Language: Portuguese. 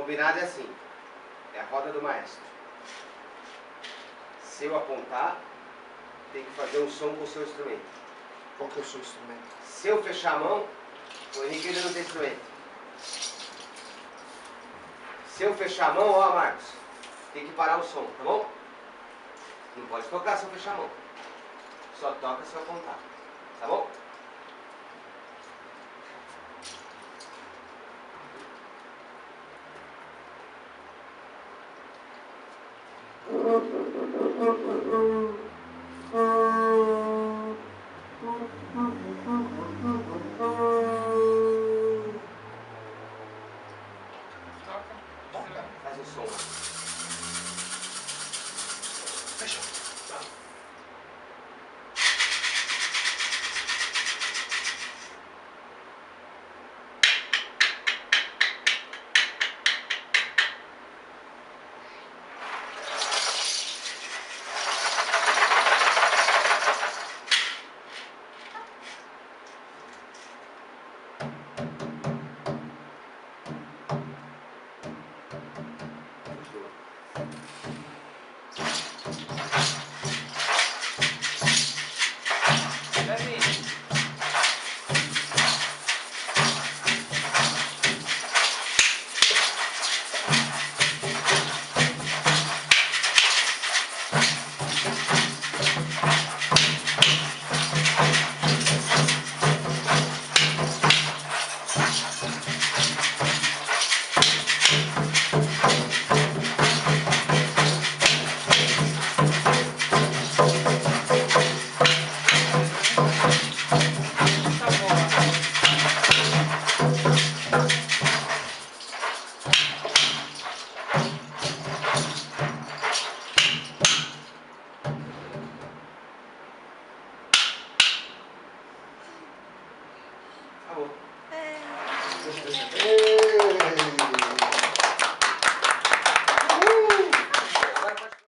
combinado é assim. É a roda do maestro. Se eu apontar, tem que fazer um som com o seu instrumento. Qual que é o seu instrumento? Se eu fechar a mão, o Henrique ainda não tem instrumento. Se eu fechar a mão, ó Marcos, tem que parar o som, tá bom? Não pode tocar se eu fechar a mão. Só toca se eu apontar, tá bom? Faz o som. Fechou. Acabou. É.